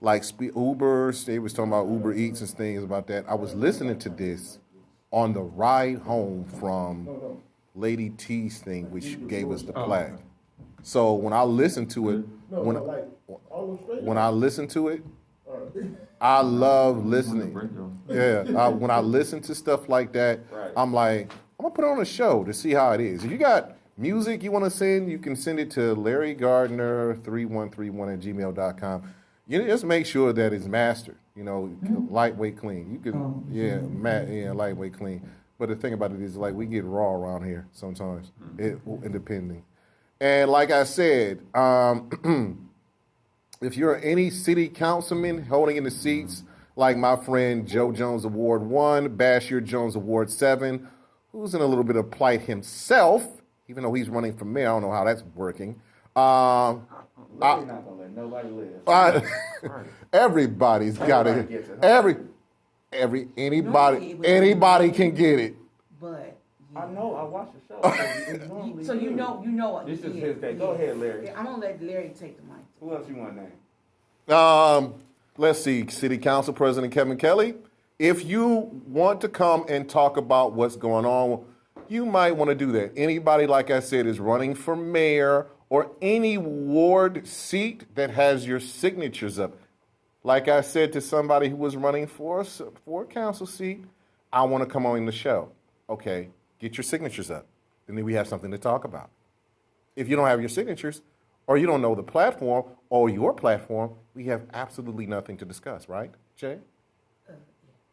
like Ubers. They was talking about Uber Eats and things about that. I was listening to this on the ride home from Lady T's thing, which gave us the plaque. So when I listened to it, when I listened to it, I love listening. Yeah, when I listen to stuff like that, I'm like, I'm gonna put on a show to see how it is. If you got music you want to send, you can send it to LarryGardner3131@gmail.com. You just make sure that it's mastered. Lightweight clean. You can, lightweight clean. But the thing about it is, like, we get raw around here sometimes, independent. And like I said, if you're any city councilman holding in the seats, like my friend Joe Jones Award 1, Bashir Jones Award 7, who's in a little bit of plight himself, even though he's running for mayor, I don't know how that's working. Larry's not gonna let nobody live. Everybody's got it. Anybody can get it. But I know. I watched the show. so you know what. This is his day. Go ahead, Larry. Yeah, I'm gonna let Larry take the mic. Who else you want to name? Let's see. City Council President Kevin Kelly. If you want to come and talk about what's going on, you might want to do that. Anybody, like I said, is running for mayor or any ward seat that has your signatures up. Like I said to somebody who was running for a council seat, I want to come on the show. Okay, get your signatures up. And then we have something to talk about. If you don't have your signatures, or you don't know the platform or your platform, we have absolutely nothing to discuss, right, Jay?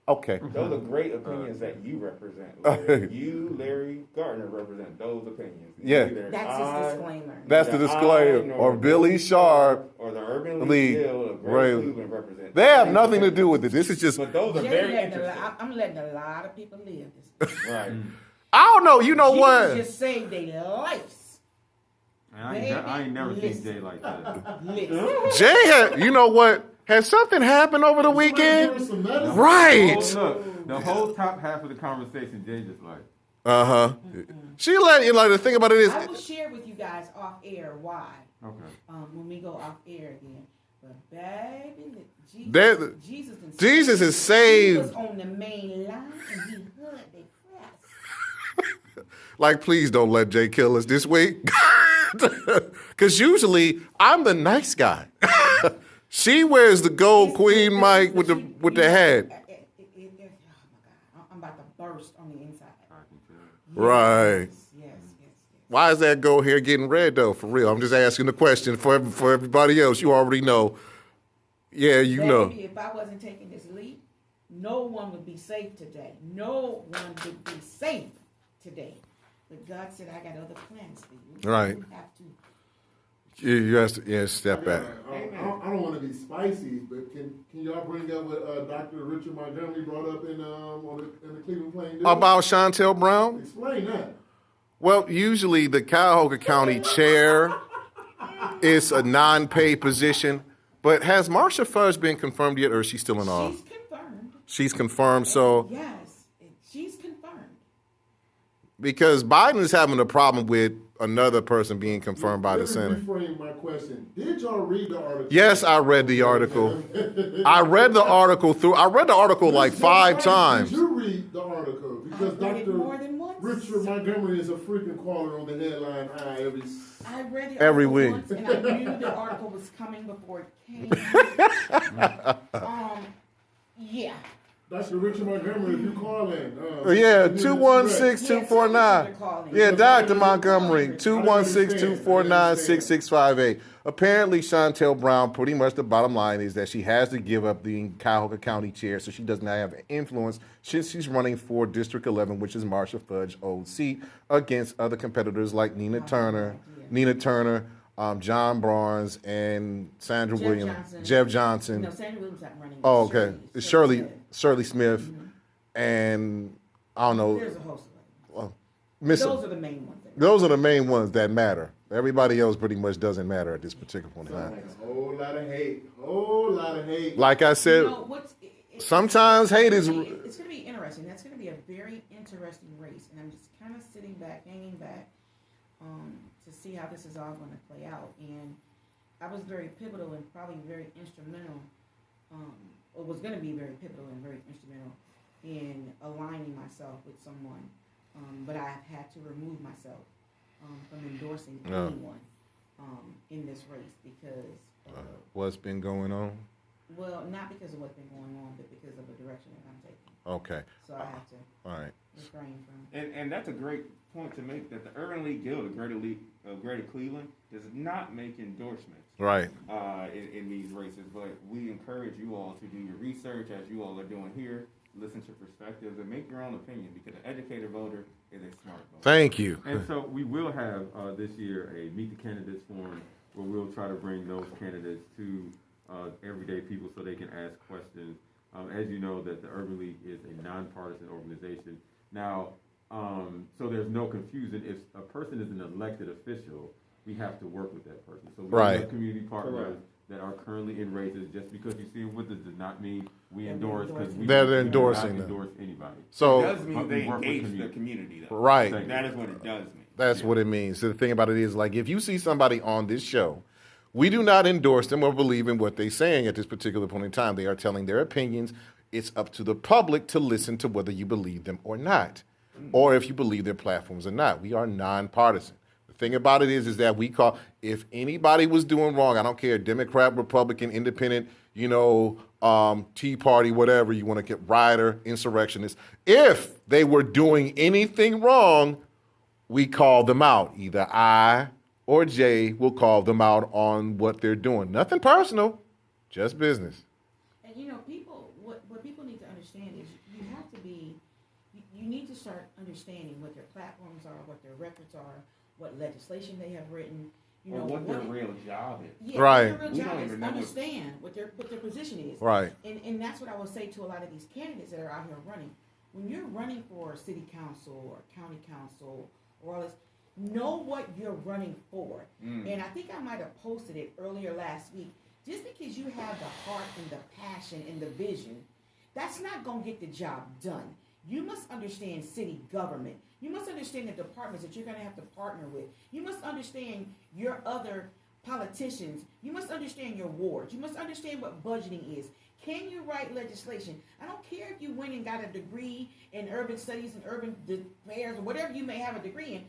Okay. Those are great opinions that you represent. Larry. You, Larry Gardner, represent those opinions. Yeah. That's his disclaimer. That's the disclaimer. Or Billy Sharp. Or the Urban League Guild of Greater Cleveland represent. They have nothing to do with it. This is just. But those are very interesting. I'm letting a lot of people live this. Right. I don't know. You know what? Jesus just saved their lives. I ain't never seen Jay like that. Jay had, you know what? Has something happened over the weekend? Right. Look, the whole top half of the conversation, Jay just like. She let you like the thing about it is. I will share with you guys off air why. Okay. When we go off air again, but baby, Jesus is saved. He was on the main line and he heard the press. Like, please don't let Jay kill us this week, because usually I'm the nice guy. She wears the gold queen mic with the hat. Oh my God, I'm about to burst on the inside. Right. Yes. Why is that gold hair getting red though? For real, I'm just asking the question for everybody else. You already know. Yeah, you know. If I wasn't taking this leap, no one would be safe today. No one would be safe today. But God said, I got other plans for you. Right. You have to. You have to step back. I don't want to be spicy, but can y'all bring up what Dr. Richard Montgomery brought up in the Cleveland Plain News? About Chantel Brown? Explain that. Well, usually the Cuyahoga County chair is a non-paid position, but has Marsha Fudge been confirmed yet, or is she still in office? She's confirmed. She's confirmed, so... Yes, she's confirmed. Because Biden is having a problem with another person being confirmed by the Senate. Reframe my question. Did y'all read the article? Yes, I read the article. I read the article like 5 times. Did you read the article? Because I read it Dr. more than once. Richard Montgomery is a frequent caller on the headline I read it every article week. Once, and I knew the article was coming before it came. Yeah. Dr. Richard Montgomery, if you call in. Yeah, 216-249. Yeah, Dr. Montgomery, 216-249-6658. Apparently, Chantel Brown, pretty much the bottom line is that she has to give up the Cuyahoga County chair, so she does not have influence since she's running for District 11, which is Marsha Fudge's old seat, against other competitors like Nina Turner, John Barnes, and Sandra Williams, Jeff Johnson. No, Sandra Williams not running. Oh, okay. Shirley Smith, and I don't know. There's a host of them. Those are the main ones. Those are the main ones that matter. Everybody else pretty much doesn't matter at this particular point in time. A whole lot of hate. Like I said, sometimes hate is... It's going to be interesting. That's going to be a very interesting race, and I'm just kind of sitting back, hanging back, to see how this is all going to play out. And I was very pivotal and probably very instrumental was going to be very pivotal and very instrumental in aligning myself with someone, but I've had to remove myself from endorsing anyone in this race because what's been going on? Well, not because of what's been going on, but because of the direction that I'm taking. Okay. So I have to refrain from. And that's a great point to make, that the Urban League Guild of Greater Cleveland does not make endorsements Right. in these races, but we encourage you all to do your research as you all are doing here, listen to perspectives, and make your own opinion, because an educated voter is a smart voter. Thank you. And so we will have this year a Meet the Candidates forum where we'll try to bring those candidates to everyday people so they can ask questions. As you know, that the Urban League is a nonpartisan organization. Now, so there's no confusion. If a person is an elected official, we have to work with that person. So we have community partners that are currently in races. Just because you see them with us does not mean we endorse, because we They're do endorsing not them. endorse anybody. So It does mean they engage the community, though. Right. That is what it does mean. That's what it means. So the thing about it is, like, if you see somebody on this show, we do not endorse them or believe in what they're saying at this particular point in time. They are telling their opinions. It's up to the public to listen to whether you believe them or not, or if you believe their platforms or not. We are nonpartisan. The thing about it is that we call, if anybody was doing wrong, I don't care, Democrat, Republican, Independent, Tea Party, whatever you want to get, rioter, insurrectionist, if they were doing anything wrong, we call them out. Either I or Jay will call them out on what they're doing. Nothing personal, just business. And people, what people need to understand is you need to start understanding what their platforms are, what their records are, what legislation they have written. Or what their real job is. Yeah, right. What their real job is. Understand what their position is. Right. And that's what I will say to a lot of these candidates that are out here running. When you're running for city council or county council or all this, know what you're running for. And I think I might have posted it earlier last week. Just because you have the heart and the passion and the vision, that's not going to get the job done. You must understand city government. You must understand the departments that you're going to have to partner with. You must understand your other politicians. You must understand your wards. You must understand what budgeting is. Can you write legislation? I don't care if you went and got a degree in urban studies and urban affairs or whatever you may have a degree in.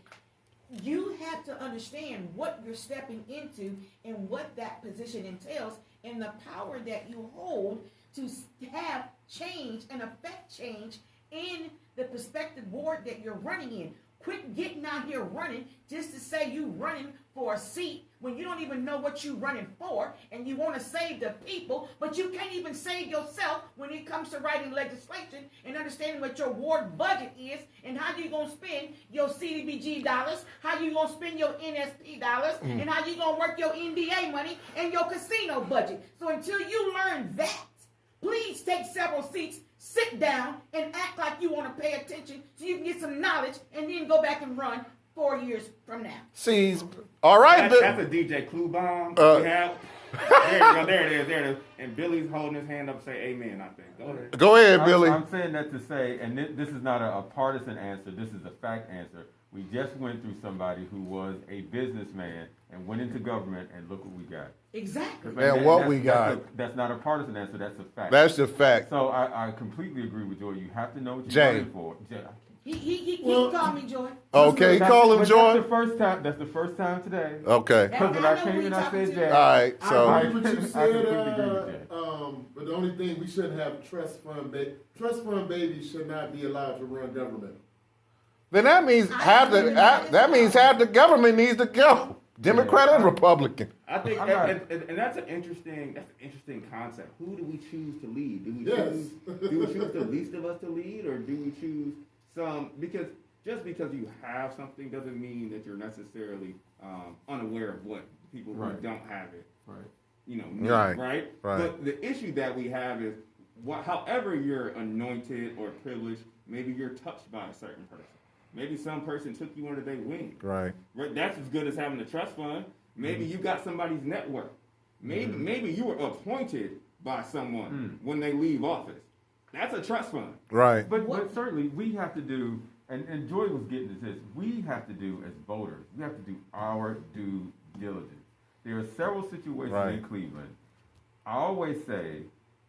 You have to understand what you're stepping into and what that position entails and the power that you hold to have change and affect change in the prospective ward that you're running in. Quit getting out here running just to say you running for a seat when you don't even know what you're running for, and you want to save the people, but you can't even save yourself when it comes to writing legislation and understanding what your ward budget is and how you're going to spend your CDBG dollars, how you're going to spend your NSP dollars, and how you're going to work your NBA money and your casino budget. So until you learn that, please take several seats, sit down, and act like you want to pay attention so you can get some knowledge and then go back and run 4 years from now. See, all right. That's a DJ Clue bomb. There you go. There it is. And Billy's holding his hand up, say amen, I think. Go ahead. Go ahead, Billy. I'm saying that to say, and this is not a partisan answer, this is a fact answer. We just went through somebody who was a businessman and went into government, and look what we got. Exactly. And what we got. That's not a partisan answer, that's a fact. That's the fact. So I completely agree with Joy. You have to know what you're Jay. running for. He called me Joy. Okay, call him Joy. That's the first time today. Okay. Because when I came in, I said Jay. All right, so. I agree with what you I completely agree with said, Jay. but the only thing, we shouldn't have trust fund babies should not be allowed to run government. Then that means half the government needs to go. Democrat and Republican. I think, and that's an interesting concept. Who do we choose to lead? Do we choose the least of us to lead, or do we choose some? Because just because you have something doesn't mean that you're necessarily unaware of what people who don't have it. Right. Right. But the issue that we have is, however you're anointed or privileged, maybe you're touched by a certain person. Maybe some person took you under their wing. Right. That's as good as having a trust fund. Maybe you got somebody's network. Maybe you were appointed by someone when they leave office. That's a trust fund. Right. But certainly we have to do, and Joy was getting to this, we have to do as voters, we have to do our due diligence. There are several situations in Cleveland. I always say,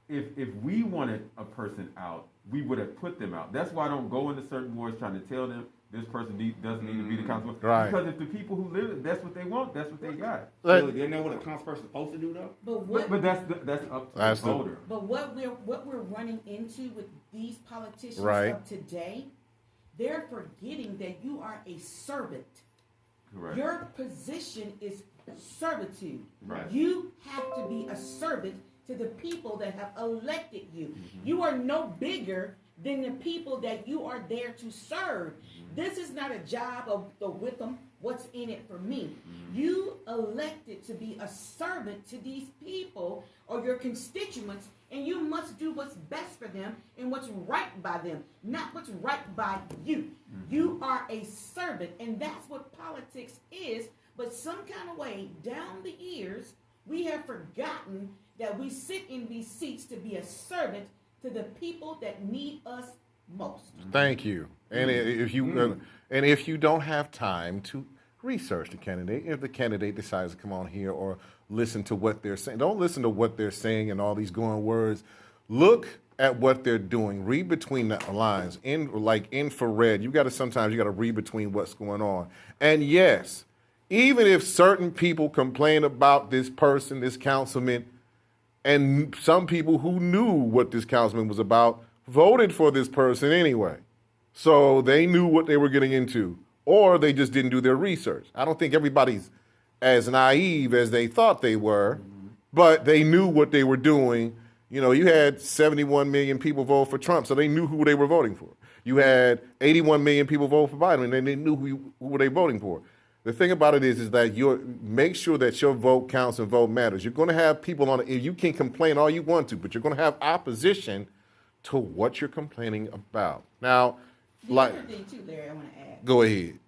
if we wanted a person out, we would have put them out. That's why I don't go into certain wards trying to tell them this person doesn't need to be the council. Right. Because if the people who live it, that's what they want, that's what they got. So they know what a council person's supposed to do, though? But that's up to the voter. But what we're running into with these politicians Right. of today, they're forgetting that you are a servant. Correct. Your position is servitude. Right. You have to be a servant to the people that have elected you. You are no bigger than the people that you are there to serve. This is not a job of the with them, what's in it for me. You elected to be a servant to these people or your constituents, and you must do what's best for them and what's right by them, not what's right by you. You are a servant, and that's what politics is. But some kind of way, down the years, we have forgotten that we sit in these seats to be a servant to the people that need us most. Thank you. And if you don't have time to research the candidate, if the candidate decides to come on here or listen to what they're saying, don't listen to what they're saying and all these going words. Look at what they're doing. Read between the lines. Like infrared, sometimes you got to read between what's going on. And yes, even if certain people complain about this person, this councilman, and some people who knew what this councilman was about voted for this person anyway. So they knew what they were getting into, or they just didn't do their research. I don't think everybody's as naive as they thought they were, but they knew what they were doing. You know, you had 71 million people vote for Trump, so they knew who they were voting for. You had 81 million people vote for Biden, and they knew who were they voting for. The thing about it is that make sure that your vote counts and vote matters. You're going to have people on it. You can complain all you want to, but you're going to have opposition to what you're complaining about. Now, The other thing too, Larry, I want to add. Go ahead.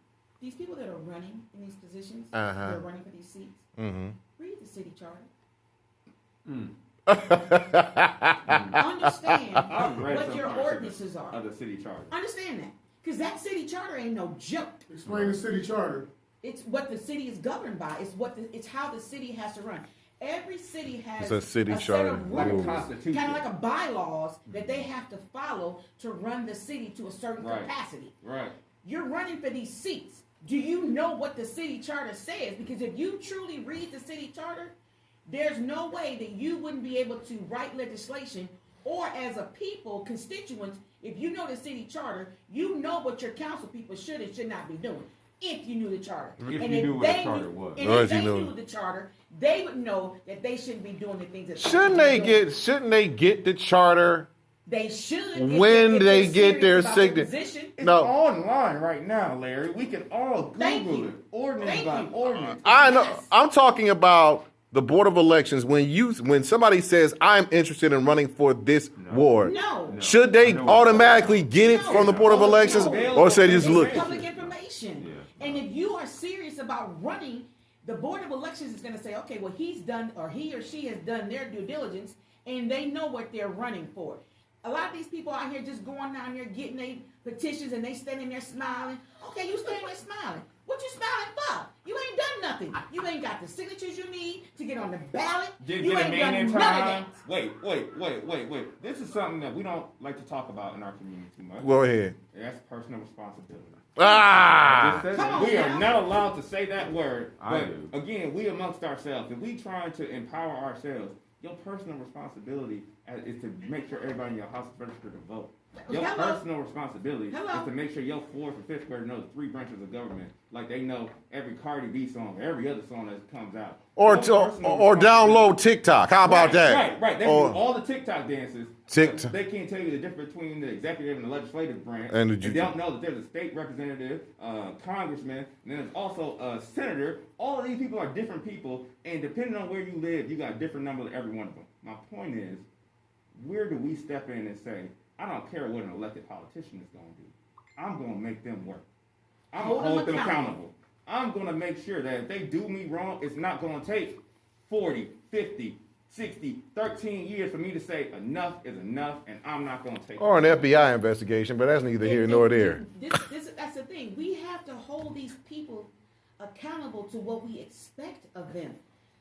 These people that are running in these positions, Uh-huh. that are running for these seats, read the city charter. Understand what your ordinances are. Of the city charter. Understand that. Because that city charter ain't no joke. Explain the city charter. It's what the city is governed by. It's how the city has to run. Every city has It's a city set charter. of Like a rules, constitution. kind of like a bylaws that they have to follow to run the city to a certain Right. capacity. Right. You're running for these seats. Do you know what the city charter says? Because if you truly read the city charter, there's no way that you wouldn't be able to write legislation, or as a people, constituents, if you know the city charter, you know what your council people should and should not be doing. If you knew the charter. If And you if knew what the they charter knew- was. And Or if if you they knew- knew the charter, they would know that they shouldn't be doing the things that Shouldn't they get the charter They should. when if they they're get their serious about signature? position. It's No. online right now, Larry. We can all Thank Google you. it. Ordinance Thank by you. ordinance. I know. Yes. I'm talking about the Board of Elections. When somebody says I'm interested in running for this ward, No. should they I know what automatically get it from the Board of Elections, or should they just It's look? public information. Yeah. And if you are serious about running, the Board of Elections is going to say, okay, well, he's done, or he or she has done their due diligence, and they know what they're running for. A lot of these people out here just going down there getting their petitions, and they standing there smiling. Okay, you standing there smiling. What you smiling for? You ain't done nothing. You ain't got the signatures you need to get on the ballot. Didn't You get a ain't man done in none of time. that. Wait. This is something that we don't like to talk about in our community too much. Go ahead. That's personal responsibility. Ah. Just Come on. We are now. not allowed to say that word. I But do. again, we amongst ourselves, if we trying to empower ourselves, your personal responsibility is to make sure everybody in your house is registered to vote. Your Hello. personal responsibility Hello. is to make sure your 4th and 5th grader knows 3 branches of government, like they know every Cardi B song, every other song that comes out. Or Your personal download TikTok. How about that? Right. They Or- do all the TikTok dances. TikTok. They can't tell you the difference between the executive and the legislative branch. And the they don't know that there's a state representative, congressman, and then there's also a senator. All of these people are different people, and depending on where you live, you got a different number of every one of them. My point is, where do we step in and say, I don't care what an elected politician is going to do. I'm going to make them work. I'm going to hold them accountable. I'm going to make sure that if they do me wrong, it's not going to take 40, 50, 60, 13 years for me to say enough is enough, and I'm not going to take Or an FBI investigation, but that's neither here nor there. That's the thing. We have to hold these people accountable to what we expect of them.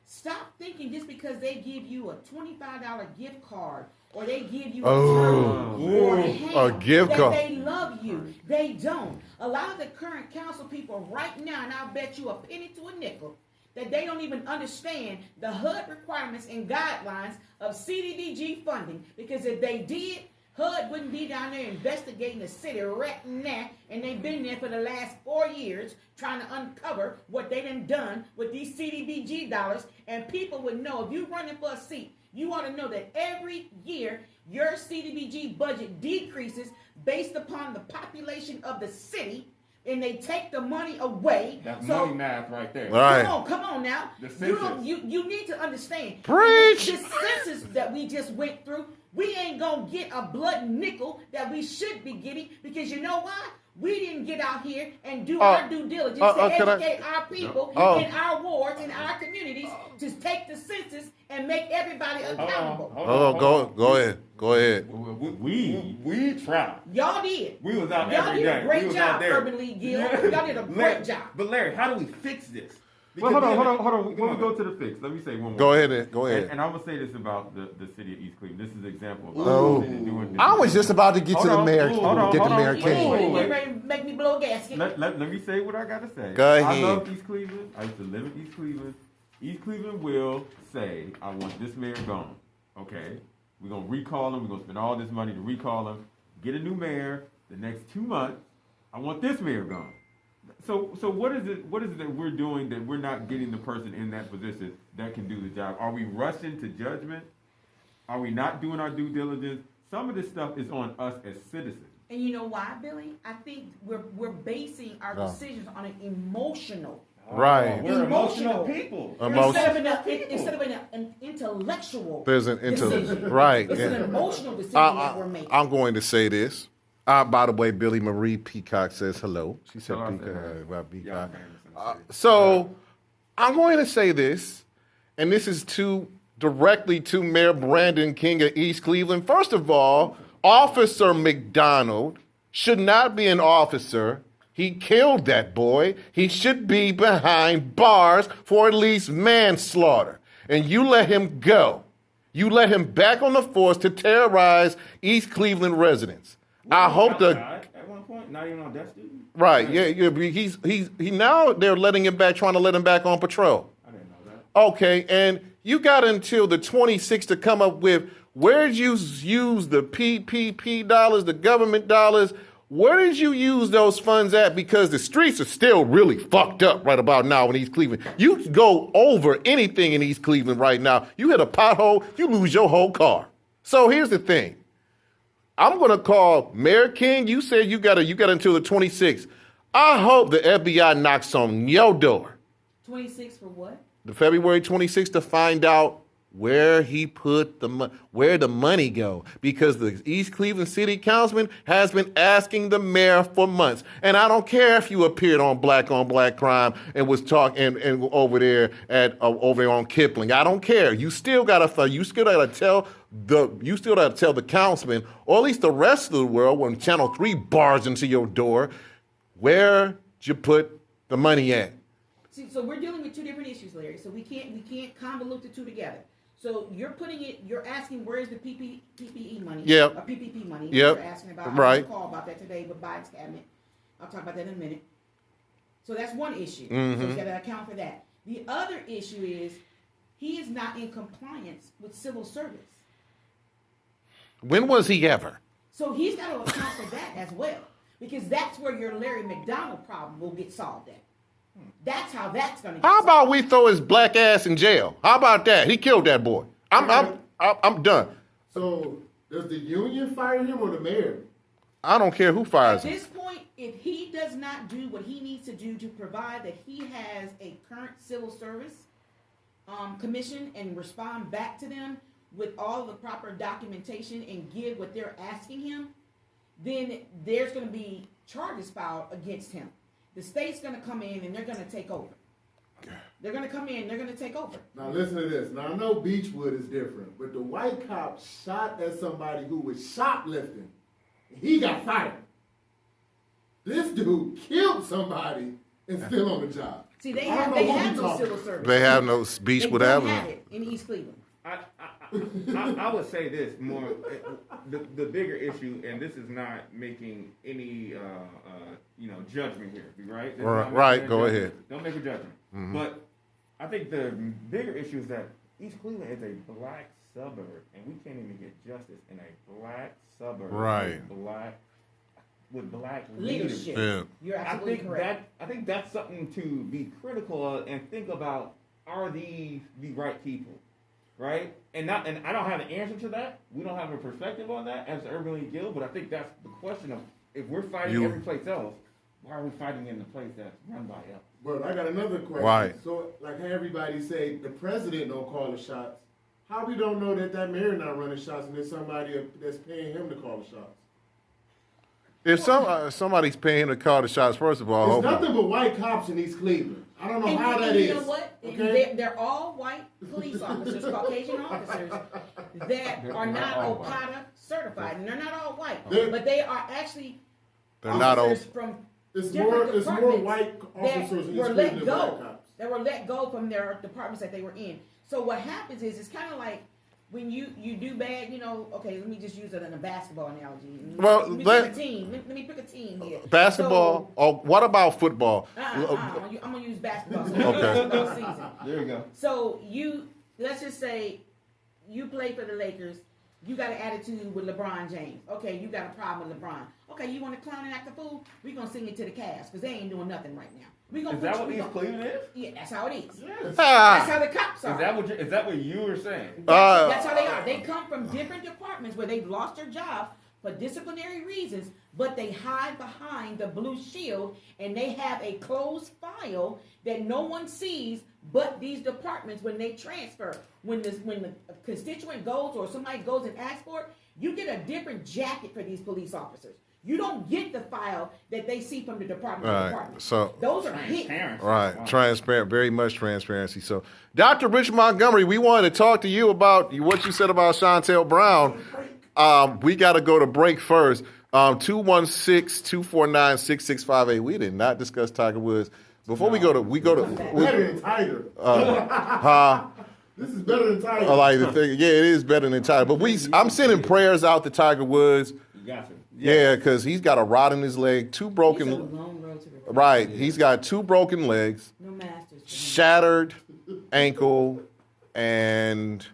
Stop thinking just because they give you a $25 gift card or they give you Oh. a turkey or a ham, A gift that card. they love you. They don't. A lot of the current council people right now, and I'll bet you a penny to a nickel, that they don't even understand the HUD requirements and guidelines of CDBG funding. Because if they did, HUD wouldn't be down there investigating the city right now, and they've been there for the last 4 years trying to uncover what they done with these CDBG dollars. And people would know, if you're running for a seat, you ought to know that every year your CDBG budget decreases based upon the population of the city, and they take the money away. That's So- money math right there. Right. Come on now. The You need to understand. Preach. This census that we just went through, we ain't gonna get a blood nickel that we should be getting, because you know why? We didn't get out here and do our due diligence to can I- educate our people Oh. in our wards, in our communities, to take the census and make everybody accountable. Go ahead. We tried. Y'all did. We was out Y'all every did day. a We great was out job, there. Urban League Guild. Y'all did a great job. But Larry, how do we fix this? Well, Because hold on. Before we go to the fix, let me say one more. Go thing. ahead. Go ahead. And I'm gonna say this about the city of East Cleveland. This is an example of Oh. the city doing. I was just about to get Hold to the on, mayor, hold on, get the hold on. mayor Wait, king. wait, You wait. get ready to make me blow a gasket. Let me say what I gotta say. Go ahead. I love East Cleveland. I used to live in East Cleveland. East Cleveland will say, I want this mayor gone. Okay? We're gonna recall him. We're gonna spend all this money to recall him. Get a new mayor. The next 2 months, I want this mayor gone. So what is it that we're doing that we're not getting the person in that position that can do the job? Are we rushing to judgment? Are we not doing our due diligence? Some of this stuff is on us as citizens. And you know why, Billy? I think we're basing our No. decisions on an emotional. Right. We're Emotional. emotional people. Instead of an intellectual There's an decision. right. It's an and emotional decision that we're making. I'm going to say this. By the way, Billy Marie Peacock says hello. She said Hello, I said Peacock. hello. Well, Y'all Peacock. famous in the city. So I'm going to say this, and this is directly to Mayor Brandon King of East Cleveland. First of all, Officer McDonald should not be an officer. He killed that boy. He should be behind bars for at least manslaughter. And you let him go. You let him back on the force to terrorize East Cleveland residents. I hope the Outside at one point, not even on death duty. right, yeah. He now they're letting him back, trying to let him back on patrol. I didn't know that. Okay, and you got until the 26th to come up with where did you use the PPP dollars, the government dollars? Where did you use those funds at? Because the streets are still really fucked up right about now in East Cleveland. You can go over anything in East Cleveland right now. You hit a pothole, you lose your whole car. So here's the thing. I'm going to call Mayor King. You said you got until the 26th. I hope the FBI knocks on your door. 26 for what? The February 26th to find out where he put where the money go, because the East Cleveland City Councilman has been asking the mayor for months. And I don't care if you appeared on Black Crime and was talking and over there on Kipling. I don't care. You still gotta tell the councilman, or at least the rest of the world, when Channel 3 bars into your door, where'd you put the money at? See, so we're dealing with two different issues, Larry. So we can't convolute the two together. So you're asking where's the PPE money? Yep. Or PPP money. Yep. You're asking about. Right. I call about that today with Biden's cabinet. I'll talk about that in a minute. So that's one issue. Mm-hmm. So you got to account for that. The other issue is he is not in compliance with civil service. When was he ever? So he's got to account for that as well, because that's where your Larry McDonald problem will get solved at. That's how that's going to get How solved. about we throw his black ass in jail? How about that? He killed that boy. I'm done. So does the union fire him or the mayor? I don't care who fires At him. this point, if he does not do what he needs to do to provide that he has a current civil service commission and respond back to them with all the proper documentation and give what they're asking him, then there's going to be charges filed against him. The state's going to come in and they're going to take over. They're going to come in, they're going to take over. Now listen to this. Now I know Beechwood is different, but the white cop shot at somebody who was shoplifting. He got fired. This dude killed somebody and still on the job. See, they I have don't know what we no talking civil about. service. They have no speech They with don't Avenue. have it in East Cleveland. I would say this more. The bigger issue, and this is not making any judgment here, right? This is not Right. making a Go judgment. ahead. Don't make a judgment. But I think the bigger issue is that East Cleveland is a black suburb, and we can't even get justice in a black suburb. Right. With black Leadership. Yeah. You're absolutely correct. I think that's something to be critical of and think about. Are these the right people, right? And I don't have an answer to that. We don't have a perspective on that as the Urban League Guild. But I think that's the question of if we're fighting every place else, why are we fighting in the place that's run by us? But I got another question. Right. So, like how everybody say the president don't call the shots. How we don't know that mayor not running shots and there's somebody that's paying him to call the shots? If somebody's paying to call the shots, first of all, There's hopefully- nothing but white cops in East Cleveland. I don't know And how you, that and is. you know what? Okay? They're all white police officers, Caucasian officers that are not Okada certified, and they're not all white, but they are actually they're not officers open. from It's different more departments white officers in that East were Cleveland let than black go. cops. That were let go from their departments that they were in. So what happens is it's kind of like when you do bad, okay, let me just use it in a basketball analogy. Well, let me let- pick a team. Let me pick a team here. Basketball. Or what about football? I'm gonna use basketball. So Okay. Football season. There you go. So let's just say you play for the Lakers. You got an attitude with LeBron James. Okay, you got a problem with LeBron. Okay, you want to clown and act a fool? We're gonna send you to the Cavs because they ain't doing nothing right now. We gonna Is that what East Cleveland is? Yeah, that's how it is. Yes. That's how the cops are. Is that what you were saying? That's how they are. They come from different departments where they've lost their job for disciplinary reasons, but they hide behind the blue shield and they have a closed file that no one sees but these departments when they transfer. When the constituent goes or somebody goes and asks for it, you get a different jacket for these police officers. You don't get the file that they see from the department to Right. department. So Those are hidden. Transparent. right, Wow. transparent, very much transparency. So, Dr. Rich Montgomery, we wanted to talk to you about what you said about Chantel Brown. We got to go to break first. 216-249-6658. We did not discuss Tiger Woods. Before we go to Better than Tiger. This is better than Tiger. I like the thing. Yeah, it is better than Tiger. But I'm sending prayers out to Tiger Woods. You got to. Yeah, because he's got a rod in his leg, two It's a broken. long road to recovery. Right, he's got two broken legs, No masters. shattered ankle, and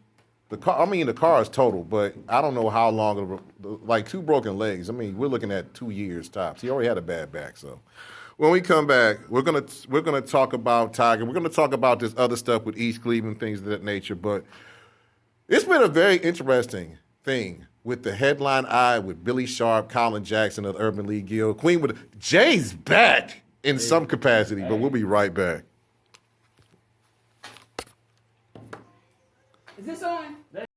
the car. I mean, the car is total, but I don't know how long. Like two broken legs. I mean, we're looking at 2 years tops. He already had a bad back, so. When we come back, we're gonna talk about Tiger. We're gonna talk about this other stuff with East Cleveland, things of that nature. But it's been a very interesting thing with the headline eye with Billy Sharp, Colin Jackson of the Urban League Guild. Queen with Jay's back in some capacity, but we'll be right back. Is this on?